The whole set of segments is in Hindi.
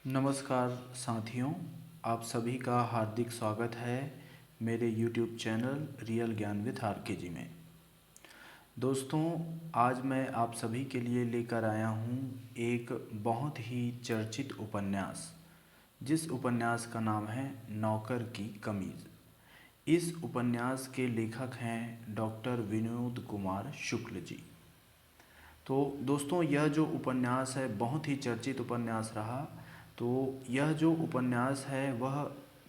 नमस्कार साथियों, आप सभी का हार्दिक स्वागत है मेरे YouTube चैनल रियल ज्ञान विद RKG में। दोस्तों, आज मैं आप सभी के लिए लेकर आया हूँ एक बहुत ही चर्चित उपन्यास, जिस उपन्यास का नाम है नौकर की कमीज़। इस उपन्यास के लेखक हैं डॉक्टर विनोद कुमार शुक्ल जी। तो दोस्तों, यह जो उपन्यास है बहुत ही चर्चित उपन्यास रहा। तो यह जो उपन्यास है वह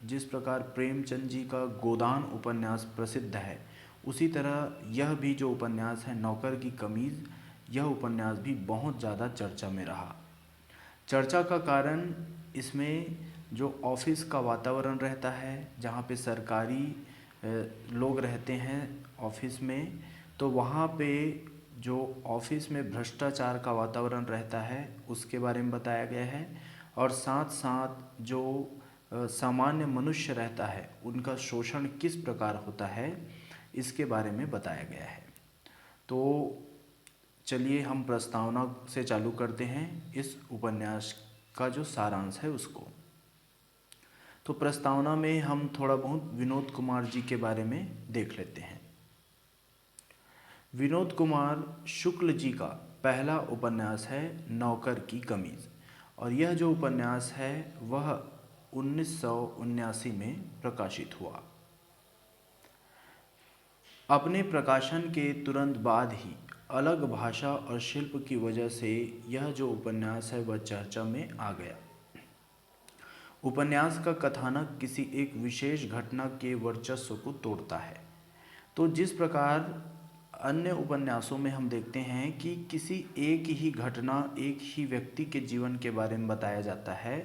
जिस प्रकार प्रेमचंद जी का गोदान उपन्यास प्रसिद्ध है, उसी तरह यह भी जो उपन्यास है नौकर की कमीज़, यह उपन्यास भी बहुत ज़्यादा चर्चा में रहा। चर्चा का कारण इसमें जो ऑफिस का वातावरण रहता है, जहाँ पे सरकारी लोग रहते हैं ऑफिस में, तो वहाँ पे जो ऑफिस में भ्रष्टाचार का वातावरण रहता है उसके बारे में बताया गया है। और साथ साथ जो सामान्य मनुष्य रहता है उनका शोषण किस प्रकार होता है इसके बारे में बताया गया है। तो चलिए हम प्रस्तावना से चालू करते हैं इस उपन्यास का जो सारांश है उसको। तो प्रस्तावना में हम थोड़ा बहुत विनोद कुमार जी के बारे में देख लेते हैं। विनोद कुमार शुक्ल जी का पहला उपन्यास है नौकर की कमीज़, और यह जो उपन्यास है वह 1979 में प्रकाशित हुआ। अपने प्रकाशन के तुरंत बाद ही अलग भाषा और शिल्प की वजह से यह जो उपन्यास है वह चर्चा में आ गया। उपन्यास का कथानक किसी एक विशेष घटना के वर्चस्व को तोड़ता है। तो जिस प्रकार अन्य उपन्यासों में हम देखते हैं कि किसी एक ही घटना, एक ही व्यक्ति के जीवन के बारे में बताया जाता है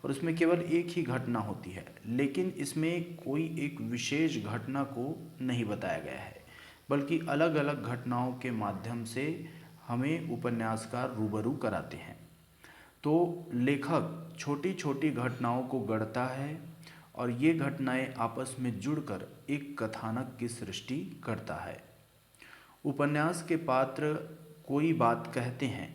और उसमें केवल एक ही घटना होती है, लेकिन इसमें कोई एक विशेष घटना को नहीं बताया गया है, बल्कि अलग अलग घटनाओं के माध्यम से हमें उपन्यासकार रूबरू कराते हैं। तो लेखक छोटी छोटी घटनाओं को गढ़ता है और ये घटनाएं आपस में जुड़कर एक कथानक की सृष्टि करता है। उपन्यास के पात्र कोई बात कहते हैं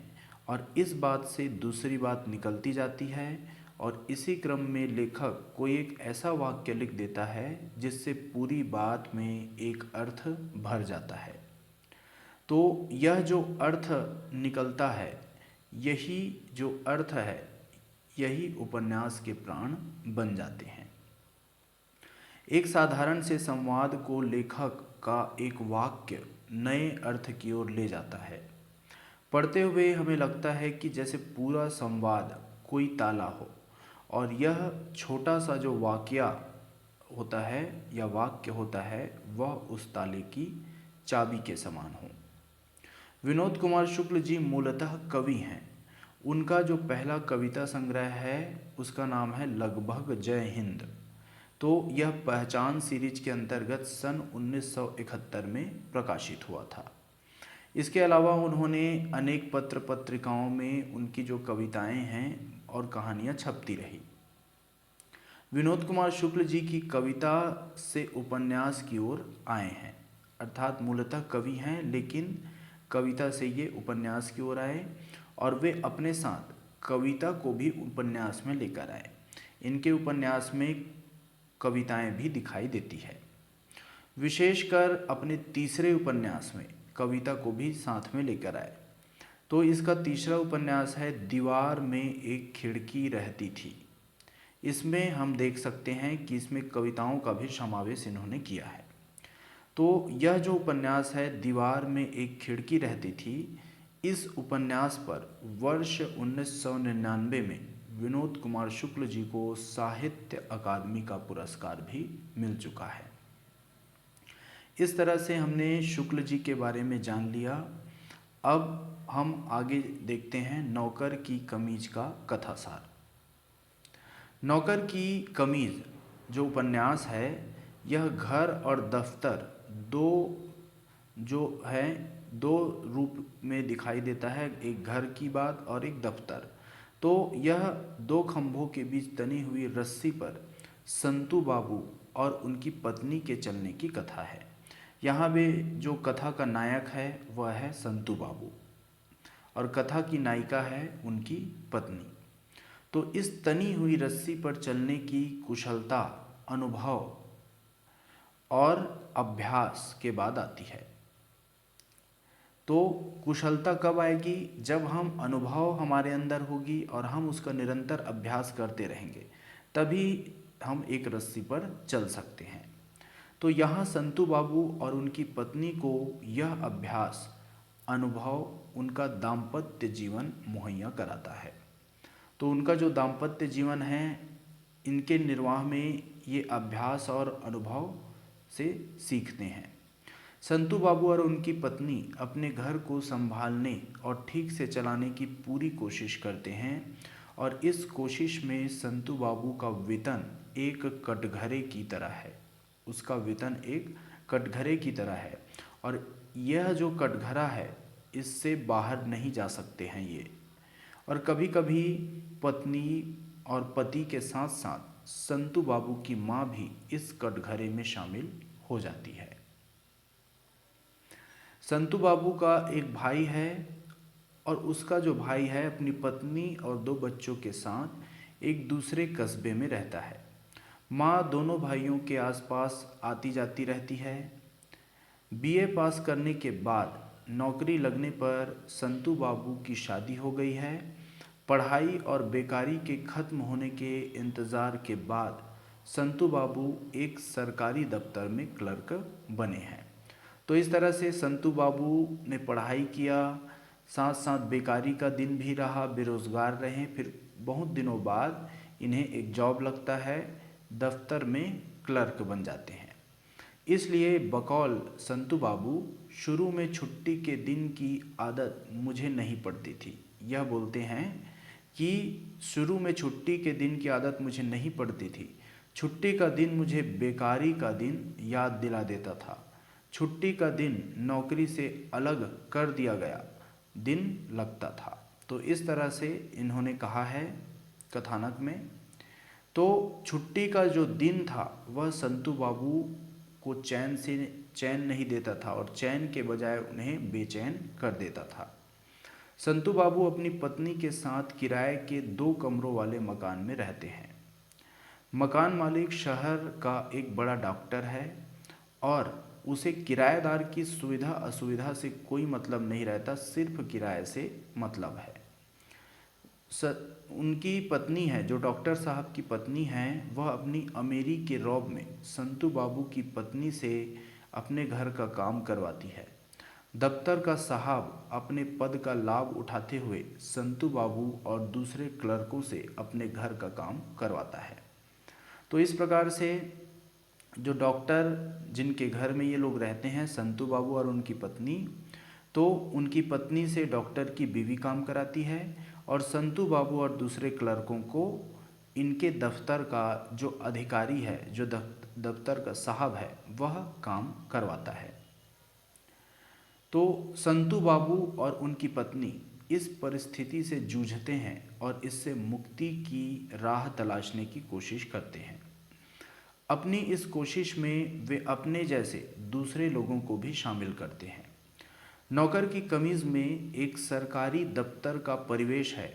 और इस बात से दूसरी बात निकलती जाती है, और इसी क्रम में लेखक कोई एक ऐसा वाक्य लिख देता है जिससे पूरी बात में एक अर्थ भर जाता है। तो यह जो अर्थ निकलता है, यही जो अर्थ है, यही उपन्यास के प्राण बन जाते हैं। एक साधारण से संवाद को लेखक का एक वाक्य नए अर्थ की ओर ले जाता है। पढ़ते हुए हमें लगता है कि जैसे पूरा संवाद कोई ताला हो और यह छोटा सा जो वाक्या होता है या वाक्य होता है वह उस ताले की चाबी के समान हो। विनोद कुमार शुक्ल जी मूलतः कवि हैं। उनका जो पहला कविता संग्रह है उसका नाम है लगभग जय हिंद। तो यह पहचान सीरीज के अंतर्गत सन 1971 में प्रकाशित हुआ था। इसके अलावा उन्होंने अनेक पत्र पत्रिकाओं में उनकी जो कविताएं हैं और कहानियां छपती रही। विनोद कुमार शुक्ल जी की कविता से उपन्यास की ओर आए हैं, अर्थात मूलतः कवि हैं लेकिन कविता से ये उपन्यास की ओर आए, और वे अपने साथ कविता को भी उपन्यास में लेकर आए। इनके उपन्यास में कविताएं भी दिखाई देती है। विशेषकर अपने तीसरे उपन्यास में कविता को भी साथ में लेकर आए। तो इसका तीसरा उपन्यास है दीवार में एक खिड़की रहती थी। इसमें हम देख सकते हैं कि इसमें कविताओं का भी समावेश इन्होंने किया है। तो यह जो उपन्यास है दीवार में एक खिड़की रहती थी, इस उपन्यास पर वर्ष 1999 में विनोद कुमार शुक्ल जी को साहित्य अकादमी का पुरस्कार भी मिल चुका है। इस तरह से हमने शुक्ल जी के बारे में जान लिया। अब हम आगे देखते हैं नौकर की कमीज का कथासार। नौकर की कमीज जो उपन्यास है, यह घर और दफ्तर दो रूप में दिखाई देता है, एक घर की बात और एक दफ्तर। तो यह दो खंभों के बीच तनी हुई रस्सी पर संतू बाबू और उनकी पत्नी के चलने की कथा है। यहाँ भी जो कथा का नायक है वह है संतू बाबू और कथा की नायिका है उनकी पत्नी। तो इस तनी हुई रस्सी पर चलने की कुशलता अनुभव और अभ्यास के बाद आती है। तो कुशलता कब आएगी? जब हम अनुभव हमारे अंदर होगी और हम उसका निरंतर अभ्यास करते रहेंगे, तभी हम एक रस्सी पर चल सकते हैं। तो यहाँ संतू बाबू और उनकी पत्नी को यह अभ्यास अनुभव उनका दाम्पत्य जीवन मुहैया कराता है। तो उनका जो दाम्पत्य जीवन है, इनके निर्वाह में ये अभ्यास और अनुभव से सीखते हैं। संतू बाबू और उनकी पत्नी अपने घर को संभालने और ठीक से चलाने की पूरी कोशिश करते हैं और इस कोशिश में संतू बाबू का वेतन एक कटघरे की तरह है। उसका वेतन एक कटघरे की तरह है और यह जो कटघरा है, इससे बाहर नहीं जा सकते हैं ये। और कभी कभी पत्नी और पति के साथ साथ संतू बाबू की माँ भी इस कटघरे में शामिल हो जाती है। संतू बाबू का एक भाई है और उसका जो भाई है अपनी पत्नी और 2 बच्चों के साथ एक दूसरे कस्बे में रहता है। माँ दोनों भाइयों के आसपास आती जाती रहती है। बीए पास करने के बाद नौकरी लगने पर संतू बाबू की शादी हो गई है। पढ़ाई और बेकारी के खत्म होने के इंतज़ार के बाद संतू बाबू एक सरकारी दफ्तर में क्लर्क बने हैं। तो इस तरह से संतू बाबू ने पढ़ाई किया, साथ साथ बेकारी का दिन भी रहा, बेरोज़गार रहे। फिर बहुत दिनों बाद इन्हें एक जॉब लगता है, दफ्तर में क्लर्क बन जाते हैं। इसलिए बकौल संतू बाबू शुरू में छुट्टी के दिन की आदत मुझे नहीं पड़ती थी। यह बोलते हैं कि शुरू में छुट्टी के दिन की आदत मुझे नहीं पड़ती थी। छुट्टी का दिन मुझे बेकारी का दिन याद दिला देता था। छुट्टी का दिन नौकरी से अलग कर दिया गया दिन लगता था। तो इस तरह से इन्होंने कहा है कथानक में। तो छुट्टी का जो दिन था वह संतू बाबू को चैन नहीं देता था और चैन के बजाय उन्हें बेचैन कर देता था। संतू बाबू अपनी पत्नी के साथ किराए के 2 कमरों वाले मकान में रहते हैं। मकान मालिक शहर का एक बड़ा डॉक्टर है और उसे किराएदार की सुविधा असुविधा से कोई मतलब नहीं रहता, सिर्फ किराए से मतलब है। उनकी पत्नी है, जो डॉक्टर साहब की पत्नी हैं, वह अपनी अमेरी के रौब में संतू बाबू की पत्नी से अपने घर का काम करवाती है। दफ्तर का साहब अपने पद का लाभ उठाते हुए संतू बाबू और दूसरे क्लर्कों से अपने घर का काम करवाता है। तो इस प्रकार से जो डॉक्टर जिनके घर में ये लोग रहते हैं, संतू बाबू और उनकी पत्नी, तो उनकी पत्नी से डॉक्टर की बीवी काम कराती है और संतू बाबू और दूसरे क्लर्कों को इनके दफ्तर का जो अधिकारी है, जो दफ्तर का साहब है, वह काम करवाता है। तो संतू बाबू और उनकी पत्नी इस परिस्थिति से जूझते हैं और इससे मुक्ति की राह तलाशने की कोशिश करते हैं। अपनी इस कोशिश में वे अपने जैसे दूसरे लोगों को भी शामिल करते हैं। नौकर की कमीज़ में एक सरकारी दफ्तर का परिवेश है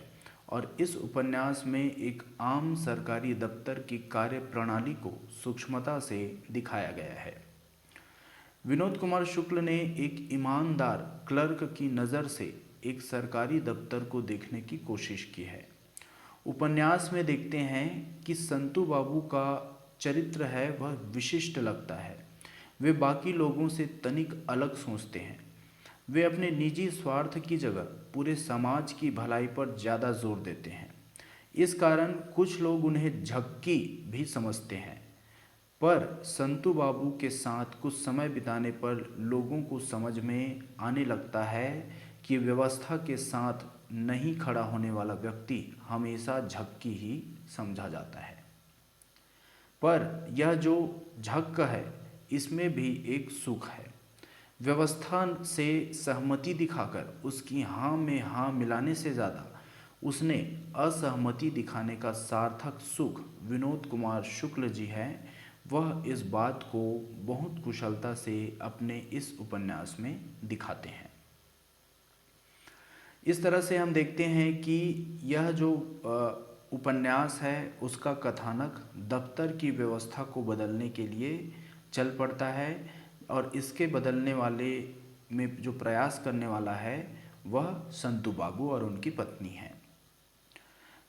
और इस उपन्यास में एक आम सरकारी दफ्तर की कार्य प्रणाली को सूक्ष्मता से दिखाया गया है। विनोद कुमार शुक्ल ने एक ईमानदार क्लर्क की नज़र से एक सरकारी दफ्तर को देखने की कोशिश की है। उपन्यास में देखते हैं कि संतू बाबू का चरित्र है वह विशिष्ट लगता है। वे बाकी लोगों से तनिक अलग सोचते हैं। वे अपने निजी स्वार्थ की जगह पूरे समाज की भलाई पर ज़्यादा जोर देते हैं। इस कारण कुछ लोग उन्हें झक्की भी समझते हैं, पर संतू बाबू के साथ कुछ समय बिताने पर लोगों को समझ में आने लगता है कि व्यवस्था के साथ नहीं खड़ा होने वाला व्यक्ति हमेशा झक्की ही समझा जाता है। पर यह जो झक्क है, इसमें भी एक सुख है। व्यवस्था से सहमति दिखाकर उसकी हाँ में हाँ मिलाने से ज़्यादा उसने असहमति दिखाने का सार्थक सुख विनोद कुमार शुक्ल जी हैं, वह इस बात को बहुत कुशलता से अपने इस उपन्यास में दिखाते हैं। इस तरह से हम देखते हैं कि यह जो उपन्यास है उसका कथानक दफ्तर की व्यवस्था को बदलने के लिए चल पड़ता है और इसके बदलने वाले में जो प्रयास करने वाला है वह संतू बाबू और उनकी पत्नी है।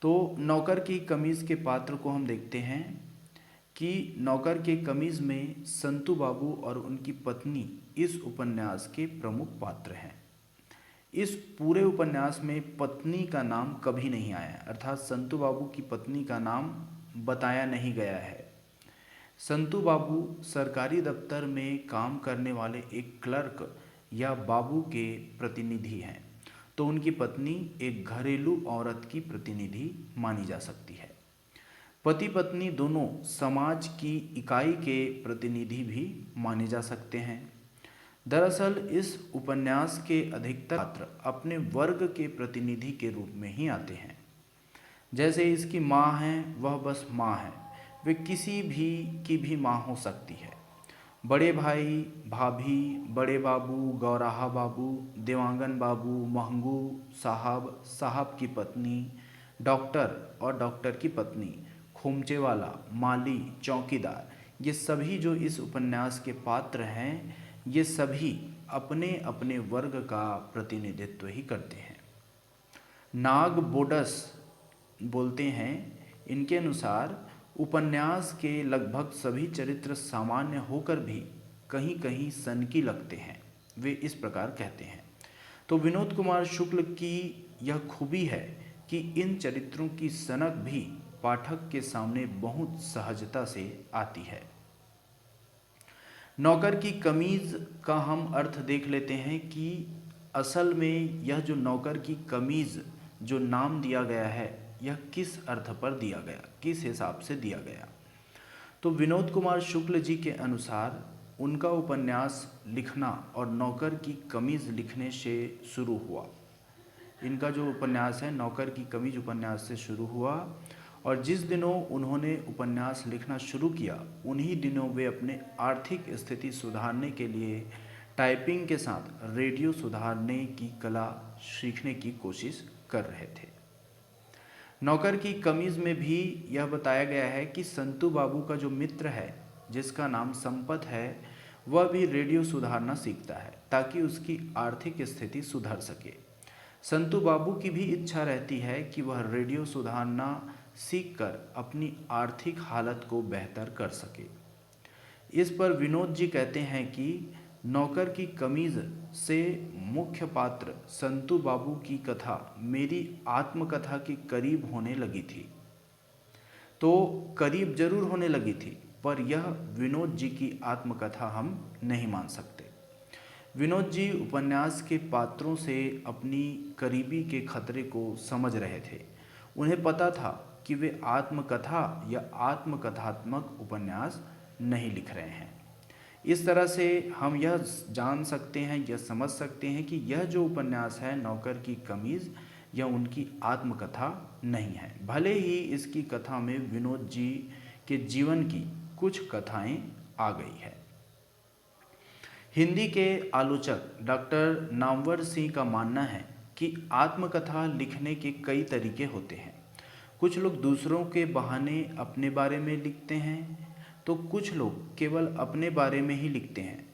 तो नौकर की कमीज़ के पात्र को हम देखते हैं कि नौकर के कमीज़ में संतू बाबू और उनकी पत्नी इस उपन्यास के प्रमुख पात्र हैं। इस पूरे उपन्यास में पत्नी का नाम कभी नहीं आया, अर्थात संतू बाबू की पत्नी का नाम बताया नहीं गया है। संतू बाबू सरकारी दफ्तर में काम करने वाले एक क्लर्क या बाबू के प्रतिनिधि हैं, तो उनकी पत्नी एक घरेलू औरत की प्रतिनिधि मानी जा सकती है। पति पत्नी दोनों समाज की इकाई के प्रतिनिधि भी माने जा सकते हैं। दरअसल इस उपन्यास के अधिकतर पात्र अपने वर्ग के प्रतिनिधि के रूप में ही आते हैं। जैसे इसकी माँ है, वह बस माँ है, वे किसी भी की भी माँ हो सकती है। बड़े भाई, भाभी, बड़े बाबू, गौराहा बाबू, देवांगन बाबू, महंगू साहब, साहब की पत्नी, डॉक्टर और डॉक्टर की पत्नी, खोमचे वाला, माली, चौकीदार, ये सभी जो इस उपन्यास के पात्र हैं, ये सभी अपने अपने वर्ग का प्रतिनिधित्व ही करते हैं। नाग बोडस बोलते हैं, इनके अनुसार उपन्यास के लगभग सभी चरित्र सामान्य होकर भी कहीं कहीं सनकी लगते हैं, वे इस प्रकार कहते हैं। तो विनोद कुमार शुक्ल की यह खूबी है कि इन चरित्रों की सनक भी पाठक के सामने बहुत सहजता से आती है। नौकर की कमीज़ का हम अर्थ देख लेते हैं कि असल में यह जो नौकर की कमीज़ जो नाम दिया गया है, यह किस अर्थ पर दिया गया, किस हिसाब से दिया गया। तो विनोद कुमार शुक्ल जी के अनुसार उनका उपन्यास लिखना और नौकर की कमीज़ लिखने से शुरू हुआ। इनका जो उपन्यास है नौकर की कमीज़ उपन्यास से शुरू हुआ और जिस दिनों उन्होंने उपन्यास लिखना शुरू किया उन्हीं दिनों वे अपने आर्थिक स्थिति सुधारने के लिए टाइपिंग के साथ रेडियो सुधारने की कला सीखने की कोशिश कर रहे थे। नौकर की कमीज़ में भी यह बताया गया है कि संतू बाबू का जो मित्र है जिसका नाम संपत है, वह भी रेडियो सुधारना सीखता है ताकि उसकी आर्थिक स्थिति सुधर सके। संतू बाबू की भी इच्छा रहती है कि वह रेडियो सुधारना सीखकर अपनी आर्थिक हालत को बेहतर कर सके। इस पर विनोद जी कहते हैं कि नौकर की कमीज़ से मुख्य पात्र संतू बाबू की कथा मेरी आत्मकथा के करीब होने लगी थी। तो करीब जरूर होने लगी थी, पर यह विनोद जी की आत्मकथा हम नहीं मान सकते। विनोद जी उपन्यास के पात्रों से अपनी करीबी के खतरे को समझ रहे थे। उन्हें पता था कि वे आत्मकथा या आत्मकथात्मक उपन्यास नहीं लिख रहे हैं। इस तरह से हम यह जान सकते हैं, यह समझ सकते हैं कि यह जो उपन्यास है नौकर की कमीज़, यह उनकी आत्मकथा नहीं है। भले ही इसकी कथा में विनोद जी के जीवन की कुछ कथाएं आ गई है। हिंदी के आलोचक डॉक्टर नामवर सिंह का मानना है कि आत्मकथा लिखने के कई तरीके होते हैं। कुछ लोग दूसरों के बहाने अपने बारे में लिखते हैं, तो कुछ लोग केवल अपने बारे में ही लिखते हैं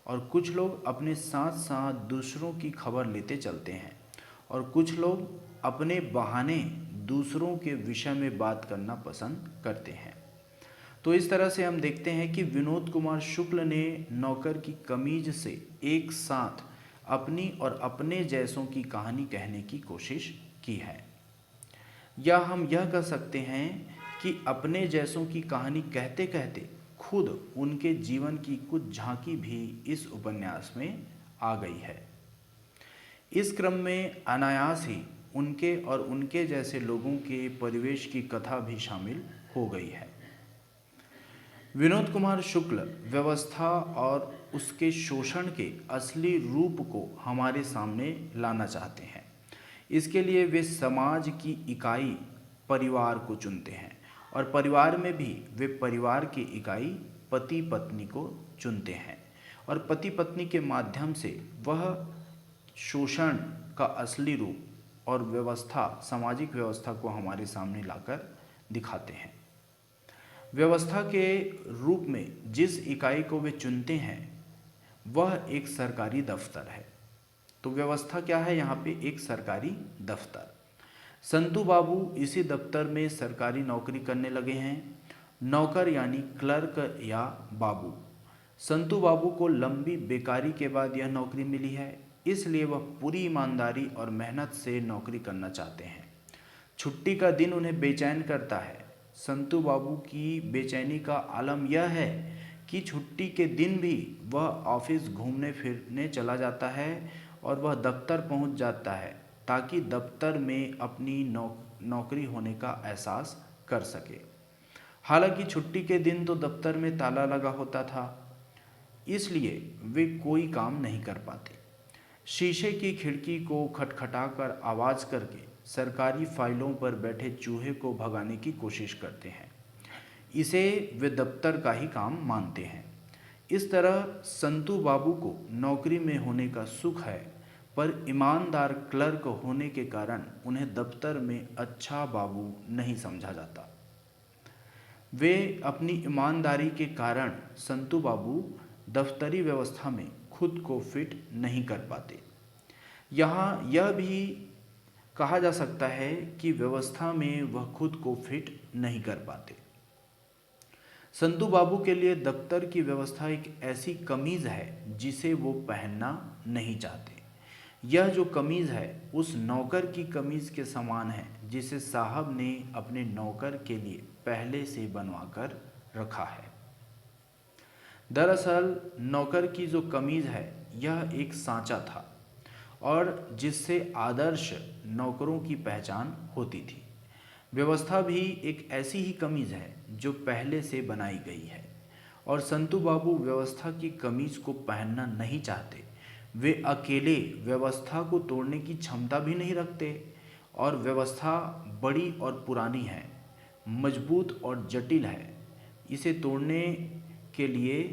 और कुछ लोग अपने साथ साथ दूसरों की खबर लेते चलते हैं और कुछ लोग अपने बहाने दूसरों के विषय में बात करना पसंद करते हैं। तो इस तरह से हम देखते हैं कि विनोद कुमार शुक्ल ने नौकर की कमीज से एक साथ अपनी और अपने जैसों की कहानी कहने की कोशिश की है, या हम यह कह सकते हैं कि अपने जैसों की कहानी कहते कहते खुद उनके जीवन की कुछ झांकी भी इस उपन्यास में आ गई है। इस क्रम में अनायास ही उनके और उनके जैसे लोगों के परिवेश की कथा भी शामिल हो गई है। विनोद कुमार शुक्ल व्यवस्था और उसके शोषण के असली रूप को हमारे सामने लाना चाहते हैं। इसके लिए वे समाज की इकाई परिवार को चुनते हैं और परिवार में भी वे परिवार की इकाई पति पत्नी को चुनते हैं और पति पत्नी के माध्यम से वह शोषण का असली रूप और व्यवस्था, सामाजिक व्यवस्था को हमारे सामने लाकर दिखाते हैं। व्यवस्था के रूप में जिस इकाई को वे चुनते हैं वह एक सरकारी दफ्तर है। तो व्यवस्था क्या है यहाँ पे? एक सरकारी दफ्तर। संतू बाबू इसी दफ्तर में सरकारी नौकरी करने लगे हैं। नौकर यानी क्लर्क या बाबू। संतू बाबू को लंबी बेकारी के बाद यह नौकरी मिली है, इसलिए वह पूरी ईमानदारी और मेहनत से नौकरी करना चाहते हैं। छुट्टी का दिन उन्हें बेचैन करता है। संतू बाबू की बेचैनी का आलम यह है कि छुट्टी के दिन भी वह ऑफिस घूमने फिरने चला जाता है और वह दफ्तर पहुंच जाता है ताकि दफ्तर में अपनी नौकरी होने का एहसास कर सके। हालांकि छुट्टी के दिन तो दफ्तर में ताला लगा होता था, इसलिए वे कोई काम नहीं कर पाते। शीशे की खिड़की को खटखटाकर आवाज़ करके सरकारी फाइलों पर बैठे चूहे को भगाने की कोशिश करते हैं। इसे वे दफ्तर का ही काम मानते हैं। इस तरह संतू बाबू को नौकरी में होने का सुख है, पर ईमानदार क्लर्क होने के कारण उन्हें दफ्तर में अच्छा बाबू नहीं समझा जाता। वे अपनी ईमानदारी के कारण संतू बाबू दफ्तरी व्यवस्था में खुद को फिट नहीं कर पाते। यहाँ यह भी कहा जा सकता है कि व्यवस्था में वह खुद को फिट नहीं कर पाते। संतू बाबू के लिए दफ्तर की व्यवस्था एक ऐसी कमीज़ है जिसे वो पहनना नहीं चाहते। यह जो कमीज़ है उस नौकर की कमीज़ के समान है जिसे साहब ने अपने नौकर के लिए पहले से बनवा कर रखा है। दरअसल नौकर की जो कमीज़ है यह एक सांचा था और जिससे आदर्श नौकरों की पहचान होती थी। व्यवस्था भी एक ऐसी ही कमीज़ है जो पहले से बनाई गई है और संतू बाबू व्यवस्था की कमीज़ को पहनना नहीं चाहते। वे अकेले व्यवस्था को तोड़ने की क्षमता भी नहीं रखते और व्यवस्था बड़ी और पुरानी है, मजबूत और जटिल है। इसे तोड़ने के लिए,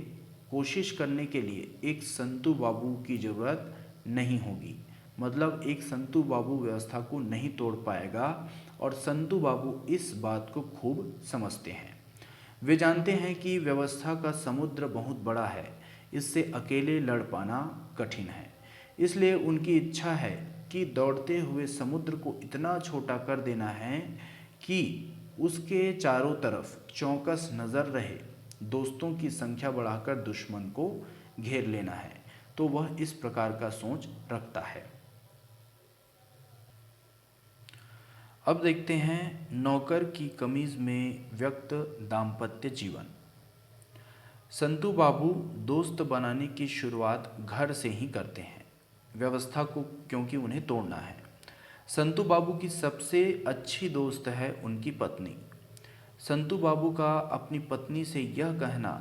कोशिश करने के लिए एक संतू बाबू की ज़रूरत नहीं होगी। मतलब एक संतू बाबू व्यवस्था को नहीं तोड़ पाएगा और संतू बाबू इस बात को खूब समझते हैं। वे जानते हैं कि व्यवस्था का समुद्र बहुत बड़ा है, इससे अकेले लड़ पाना कठिन है। इसलिए उनकी इच्छा है कि दौड़ते हुए समुद्र को इतना छोटा कर देना है कि उसके चारों तरफ चौकस नज़र रहे। दोस्तों की संख्या बढ़ाकर दुश्मन को घेर लेना है। तो वह इस प्रकार का सोच रखता है। अब देखते हैं नौकर की कमीज में व्यक्त दाम्पत्य जीवन। संतू बाबू दोस्त बनाने की शुरुआत घर से ही करते हैं, व्यवस्था को, क्योंकि उन्हें तोड़ना है। संतू बाबू की सबसे अच्छी दोस्त है उनकी पत्नी। संतू बाबू का अपनी पत्नी से यह कहना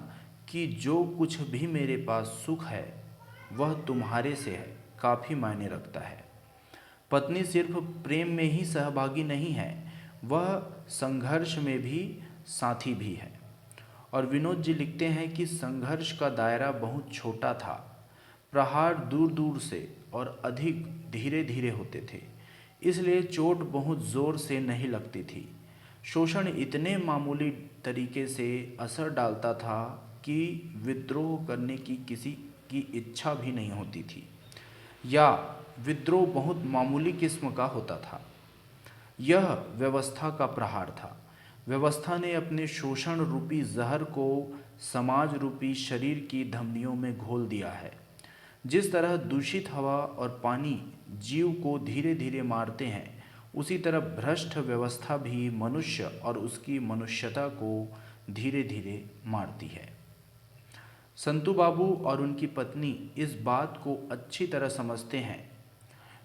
कि जो कुछ भी मेरे पास सुख है वह तुम्हारे से है, काफ़ी मायने रखता है। पत्नी सिर्फ प्रेम में ही सहभागी नहीं है, वह संघर्ष में भी साथी भी है। और विनोद जी लिखते हैं कि संघर्ष का दायरा बहुत छोटा था, प्रहार दूर दूर से और अधिक धीरे धीरे होते थे, इसलिए चोट बहुत ज़ोर से नहीं लगती थी। शोषण इतने मामूली तरीके से असर डालता था कि विद्रोह करने की किसी की इच्छा भी नहीं होती थी, या विद्रोह बहुत मामूली किस्म का होता था। यह व्यवस्था का प्रहार था। व्यवस्था ने अपने शोषण रूपी जहर को समाज रूपी शरीर की धमनियों में घोल दिया है। जिस तरह दूषित हवा और पानी जीव को धीरे धीरे मारते हैं, उसी तरह भ्रष्ट व्यवस्था भी मनुष्य और उसकी मनुष्यता को धीरे धीरे मारती है। संतू बाबू और उनकी पत्नी इस बात को अच्छी तरह समझते हैं।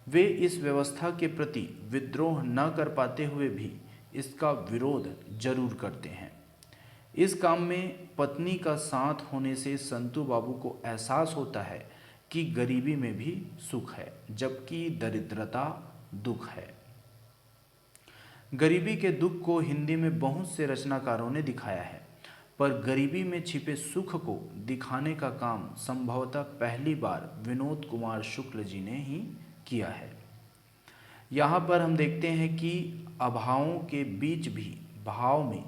वे इस व्यवस्था के प्रति विद्रोह न कर पाते हुए भी इसका विरोध जरूर करते हैं। इस काम में पत्नी का साथ होने से संतू बाबू को एहसास होता है कि गरीबी में भी सुख है, जबकि दरिद्रता दुख है। गरीबी के दुख को हिंदी में बहुत से रचनाकारों ने दिखाया है, पर गरीबी में छिपे सुख को दिखाने का काम संभवतः पहली बार विनोद कुमार शुक्ल जी ने ही किया है। यहाँ पर हम देखते हैं कि अभावों के बीच भी भाव में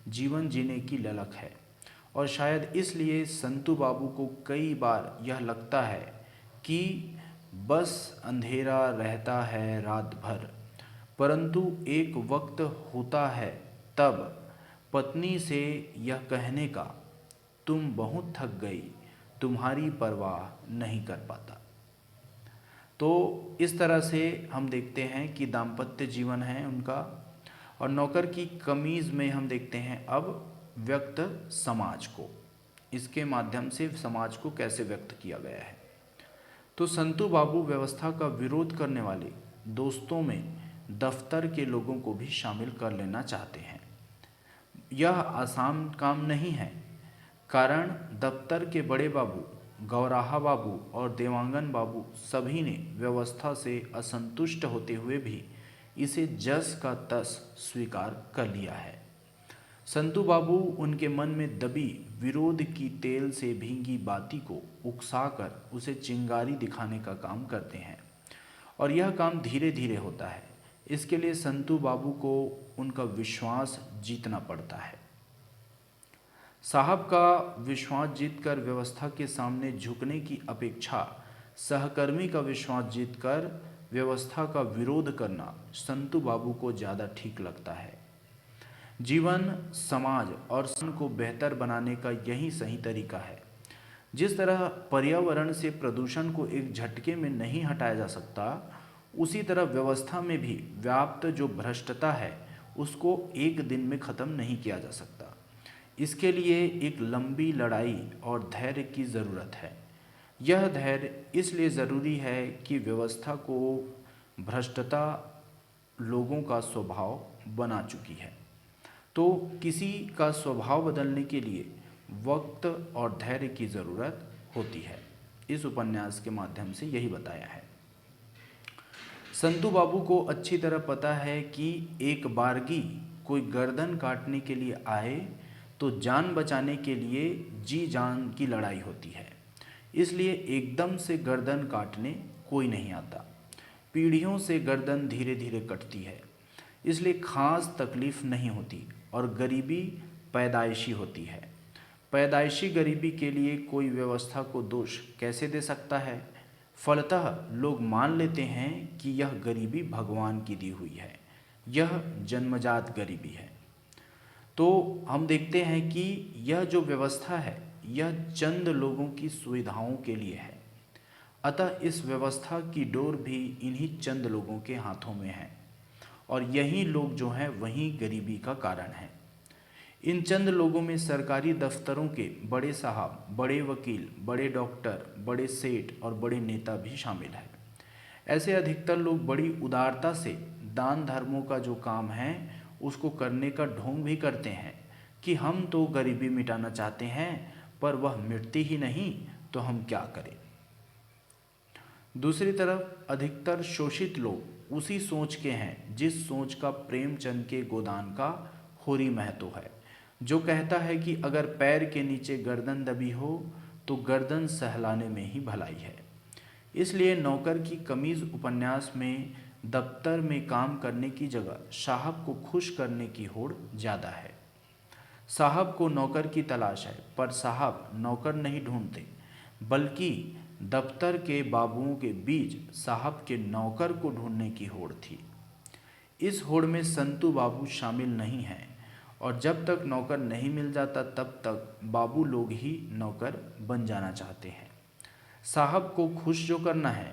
जीवन जीने की ललक है, और शायद इसलिए संतू बाबू को कई बार यह लगता है कि बस अंधेरा रहता है रात भर, परंतु एक वक्त होता है तब पत्नी से यह कहने का, तुम बहुत थक गई, तुम्हारी परवाह नहीं कर पाता। तो इस तरह से हम देखते हैं कि दाम्पत्य जीवन है उनका। और नौकर की कमीज़ में हम देखते हैं अब व्यक्त समाज को, इसके माध्यम से समाज को कैसे व्यक्त किया गया है। तो संतू बाबू व्यवस्था का विरोध करने वाले दोस्तों में दफ्तर के लोगों को भी शामिल कर लेना चाहते हैं। यह आसान काम नहीं है, कारण दफ्तर के बड़े बाबू गौराहा बाबू और देवांगन बाबू सभी ने व्यवस्था से असंतुष्ट होते हुए भी इसे जस का तस स्वीकार कर लिया है। संतू बाबू उनके मन में दबी विरोध की तेल से भींगी बाती को उकसाकर उसे चिंगारी दिखाने का काम करते हैं, और यह काम धीरे धीरे होता है। इसके लिए संतू बाबू को उनका विश्वास जीतना पड़ता है। साहब का विश्वास जीतकर व्यवस्था के सामने झुकने की अपेक्षा सहकर्मी का विश्वास जीतकर व्यवस्था का विरोध करना संतू बाबू को ज़्यादा ठीक लगता है। जीवन, समाज और संघ को बेहतर बनाने का यही सही तरीका है। जिस तरह पर्यावरण से प्रदूषण को एक झटके में नहीं हटाया जा सकता, उसी तरह व्यवस्था में भी व्याप्त जो भ्रष्टता है उसको एक दिन में ख़त्म नहीं किया जा सकता। इसके लिए एक लंबी लड़ाई और धैर्य की ज़रूरत है। यह धैर्य इसलिए ज़रूरी है कि व्यवस्था को भ्रष्टता लोगों का स्वभाव बना चुकी है। तो किसी का स्वभाव बदलने के लिए वक्त और धैर्य की ज़रूरत होती है। इस उपन्यास के माध्यम से यही बताया है। संतू बाबू को अच्छी तरह पता है कि एक बारगी कोई गर्दन काटने के लिए आए तो जान बचाने के लिए जी जान की लड़ाई होती है। इसलिए एकदम से गर्दन काटने कोई नहीं आता। पीढ़ियों से गर्दन धीरे धीरे कटती है, इसलिए खास तकलीफ़ नहीं होती, और गरीबी पैदाइशी होती है। पैदाइशी गरीबी के लिए कोई व्यवस्था को दोष कैसे दे सकता है? फलतः लोग मान लेते हैं कि यह गरीबी भगवान की दी हुई है, यह जन्मजात गरीबी है। तो हम देखते हैं कि यह जो व्यवस्था है यह चंद लोगों की सुविधाओं के लिए है, अतः इस व्यवस्था की डोर भी इन्हीं चंद लोगों के हाथों में है, और यही लोग जो हैं वही गरीबी का कारण है। इन चंद लोगों में सरकारी दफ्तरों के बड़े साहब, बड़े वकील, बड़े डॉक्टर, बड़े सेठ और बड़े नेता भी शामिल हैं। ऐसे अधिकतर लोग बड़ी उदारता से दान धर्मों का जो काम है उसको करने का ढोंग भी करते हैं कि हम तो गरीबी मिटाना चाहते हैं, पर वह मिटती ही नहीं तो हम क्या करें। दूसरी तरफ अधिकतर शोषित लोग उसी सोच के हैं जिस सोच का प्रेमचंद के गोदान का होरी महतो है, जो कहता है कि अगर पैर के नीचे गर्दन दबी हो तो गर्दन सहलाने में ही भलाई है। इसलिए नौकर की कमीज़ उपन्यास में दफ्तर में काम करने की जगह साहब को खुश करने की होड़ ज़्यादा है। साहब को नौकर की तलाश है, पर साहब नौकर नहीं ढूंढते, बल्कि दफ्तर के बाबुओं के बीच साहब के नौकर को ढूंढने की होड़ थी। इस होड़ में संतू बाबू शामिल नहीं हैं, और जब तक नौकर नहीं मिल जाता तब तक बाबू लोग ही नौकर बन जाना चाहते हैं। साहब को खुश जो करना है,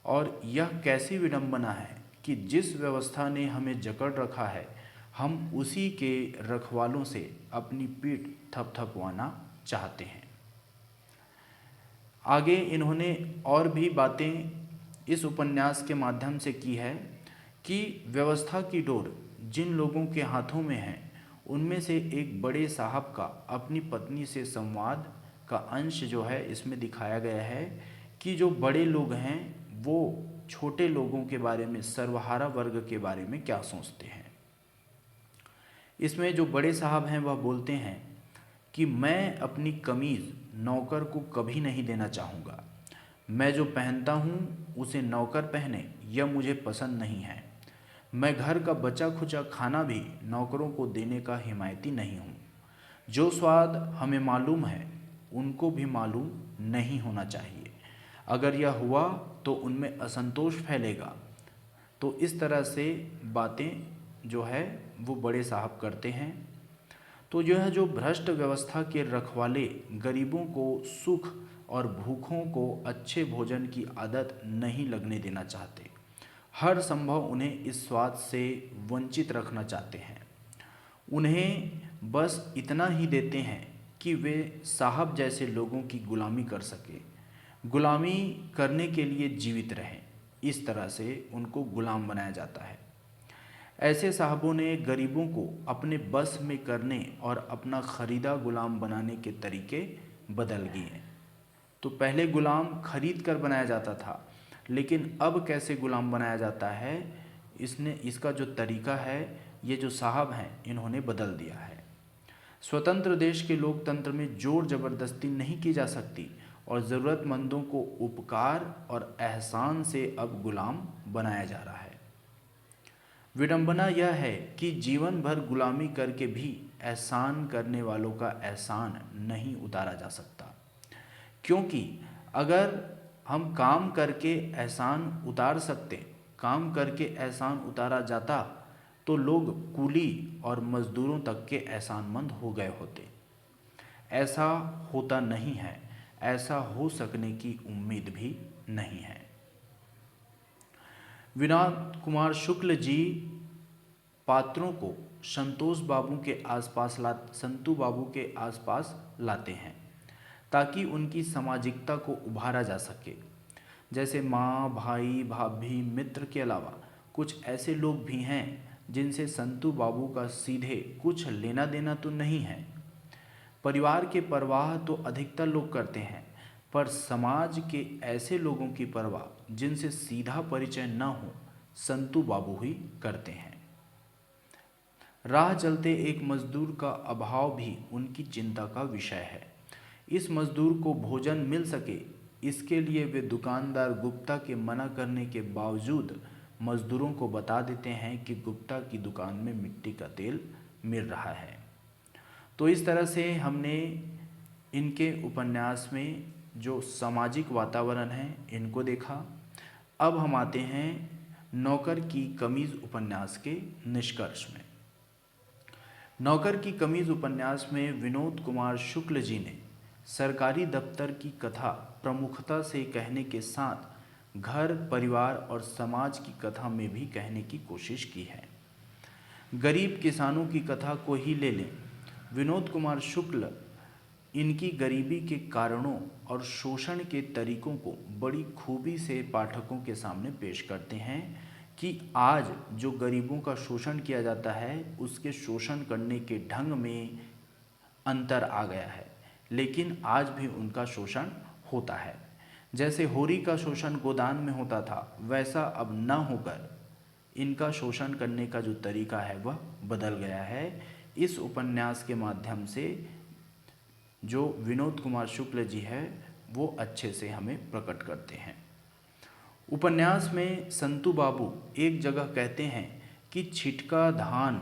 और यह कैसी विडंबना है कि जिस व्यवस्था ने हमें जकड़ रखा है हम उसी के रखवालों से अपनी पीठ थपथपवाना चाहते हैं। आगे इन्होंने और भी बातें इस उपन्यास के माध्यम से की है कि व्यवस्था की डोर जिन लोगों के हाथों में है उनमें से एक बड़े साहब का अपनी पत्नी से संवाद का अंश जो है इसमें दिखाया गया है कि जो बड़े लोग हैं वो छोटे लोगों के बारे में, सर्वहारा वर्ग के बारे में क्या सोचते हैं। इसमें जो बड़े साहब हैं वह बोलते हैं कि मैं अपनी कमीज़ नौकर को कभी नहीं देना चाहूँगा। मैं जो पहनता हूँ उसे नौकर पहने यह मुझे पसंद नहीं है। मैं घर का बचा खुचा खाना भी नौकरों को देने का हिमायती नहीं हूँ। जो स्वाद हमें मालूम है उनको भी मालूम नहीं होना चाहिए। अगर यह हुआ तो उनमें असंतोष फैलेगा। तो इस तरह से बातें जो है वो बड़े साहब करते हैं। तो यह जो भ्रष्ट व्यवस्था के रखवाले गरीबों को सुख और भूखों को अच्छे भोजन की आदत नहीं लगने देना चाहते, हर संभव उन्हें इस स्वाद से वंचित रखना चाहते हैं। उन्हें बस इतना ही देते हैं कि वे साहब जैसे लोगों की गुलामी कर सके, गुलामी करने के लिए जीवित रहें। इस तरह से उनको गुलाम बनाया जाता है। ऐसे साहबों ने गरीबों को अपने बस में करने और अपना खरीदा गुलाम बनाने के तरीके बदल दिए। तो पहले गुलाम खरीद कर बनाया जाता था, लेकिन अब कैसे गुलाम बनाया जाता है, इसका जो तरीका है ये जो साहब हैं इन्होंने बदल दिया है। स्वतंत्र देश के लोकतंत्र में जोर जबरदस्ती नहीं की जा सकती और ज़रूरतमंदों को उपकार और एहसान से अब गुलाम बनाया जा रहा है। विडंबना यह है कि जीवन भर गुलामी करके भी एहसान करने वालों का एहसान नहीं उतारा जा सकता, क्योंकि अगर हम काम करके एहसान उतार सकते, काम करके एहसान उतारा जाता तो लोग कूली और मज़दूरों तक के एहसानमंद हो गए होते। ऐसा होता नहीं है, ऐसा हो सकने की उम्मीद भी नहीं है। विनोद कुमार शुक्ल जी पात्रों को संतोष बाबू के आसपास लाते हैं ताकि उनकी सामाजिकता को उभारा जा सके। जैसे माँ, भाई, भाभी, मित्र के अलावा कुछ ऐसे लोग भी हैं जिनसे संतू बाबू का सीधे कुछ लेना देना तो नहीं है। परिवार के परवाह तो अधिकतर लोग करते हैं, पर समाज के ऐसे लोगों की परवाह जिनसे सीधा परिचय न हो, संतू बाबू ही करते हैं। राह चलते एक मजदूर का अभाव भी उनकी चिंता का विषय है। इस मजदूर को भोजन मिल सके, इसके लिए वे दुकानदार गुप्ता के मना करने के बावजूद मजदूरों को बता देते हैं कि गुप्ता की दुकान में मिट्टी का तेल मिल रहा है। तो इस तरह से हमने इनके उपन्यास में जो सामाजिक वातावरण है इनको देखा। अब हम आते हैं नौकर की कमीज़ उपन्यास के निष्कर्ष में। नौकर की कमीज़ उपन्यास में विनोद कुमार शुक्ल जी ने सरकारी दफ्तर की कथा प्रमुखता से कहने के साथ घर, परिवार और समाज की कथा में भी कहने की कोशिश की है। गरीब किसानों की कथा को ही ले लें। विनोद कुमार शुक्ल इनकी गरीबी के कारणों और शोषण के तरीकों को बड़ी खूबी से पाठकों के सामने पेश करते हैं कि आज जो गरीबों का शोषण किया जाता है उसके शोषण करने के ढंग में अंतर आ गया है, लेकिन आज भी उनका शोषण होता है। जैसे होरी का शोषण गोदान में होता था, वैसा अब न होकर इनका शोषण करने का जो तरीका है वह बदल गया है। इस उपन्यास के माध्यम से जो विनोद कुमार शुक्ल जी है वो अच्छे से हमें प्रकट करते हैं। उपन्यास में संतू बाबू एक जगह कहते हैं कि छिटका धान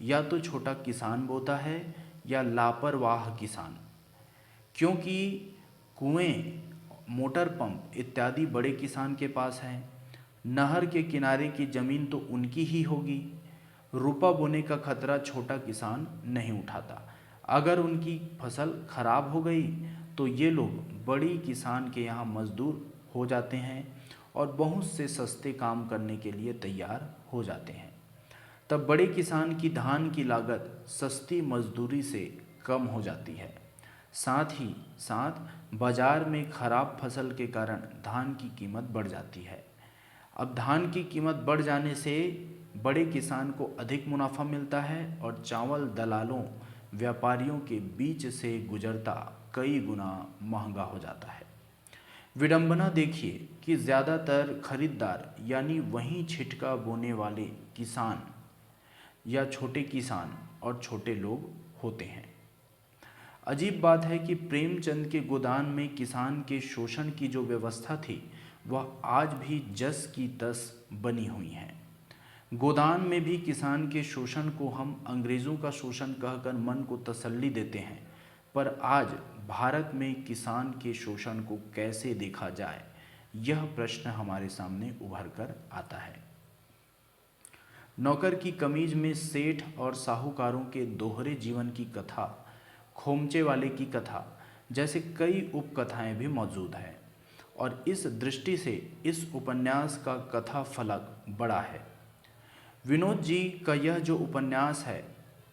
या तो छोटा किसान बोता है या लापरवाह किसान, क्योंकि कुएं, मोटर पंप इत्यादि बड़े किसान के पास हैं। नहर के किनारे की ज़मीन तो उनकी ही होगी। रुपा बोने का खतरा छोटा किसान नहीं उठाता। अगर उनकी फसल खराब हो गई तो ये लोग बड़ी किसान के यहाँ मजदूर हो जाते हैं और बहुत से सस्ते काम करने के लिए तैयार हो जाते हैं। तब बड़े किसान की धान की लागत सस्ती मजदूरी से कम हो जाती है। साथ ही साथ बाज़ार में ख़राब फसल के कारण धान की कीमत बढ़ जाती है। अब धान की कीमत बढ़ जाने से बड़े किसान को अधिक मुनाफा मिलता है और चावल दलालों, व्यापारियों के बीच से गुजरता कई गुना महंगा हो जाता है। विडंबना देखिए कि ज़्यादातर खरीदार यानी वहीं छिटका बोने वाले किसान या छोटे किसान और छोटे लोग होते हैं। अजीब बात है कि प्रेमचंद के गोदान में किसान के शोषण की जो व्यवस्था थी वह आज भी जस की तस बनी हुई हैं। गोदान में भी किसान के शोषण को हम अंग्रेज़ों का शोषण कहकर मन को तसल्ली देते हैं, पर आज भारत में किसान के शोषण को कैसे देखा जाए, यह प्रश्न हमारे सामने उभर कर आता है। नौकर की कमीज में सेठ और साहूकारों के दोहरे जीवन की कथा, खोमचे वाले की कथा जैसे कई उपकथाएं भी मौजूद हैं, और इस दृष्टि से इस उपन्यास का कथा फलक बड़ा है। विनोद जी का यह जो उपन्यास है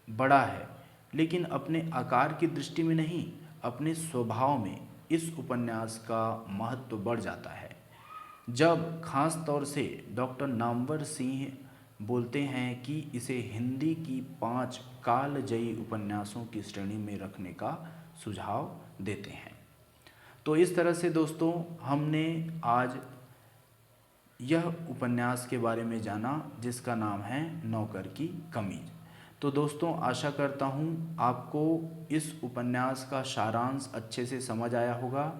बड़ा है, लेकिन अपने आकार की दृष्टि में नहीं, अपने स्वभाव में इस उपन्यास का महत्व बढ़ जाता है। जब खास तौर से डॉक्टर नामवर सिंह बोलते हैं कि इसे हिंदी की 5 कालजयी उपन्यासों की श्रेणी में रखने का सुझाव देते हैं। तो इस तरह से दोस्तों हमने आज यह उपन्यास के बारे में जाना जिसका नाम है नौकर की कमीज। तो दोस्तों आशा करता हूँ आपको इस उपन्यास का सारांश अच्छे से समझ आया होगा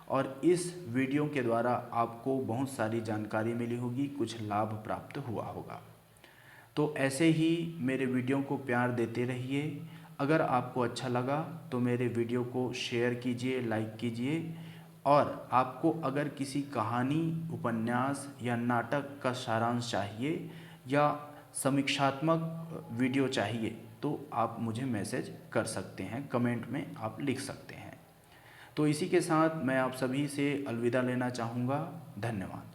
और इस वीडियो के द्वारा आपको बहुत सारी जानकारी मिली होगी, कुछ लाभ प्राप्त हुआ होगा। तो ऐसे ही मेरे वीडियो को प्यार देते रहिए। अगर आपको अच्छा लगा तो मेरे वीडियो को शेयर कीजिए, लाइक कीजिए, और आपको अगर किसी कहानी, उपन्यास या नाटक का सारांश चाहिए या समीक्षात्मक वीडियो चाहिए तो आप मुझे मैसेज कर सकते हैं, कमेंट में आप लिख सकते हैं। तो इसी के साथ मैं आप सभी से अलविदा लेना चाहूँगा। धन्यवाद।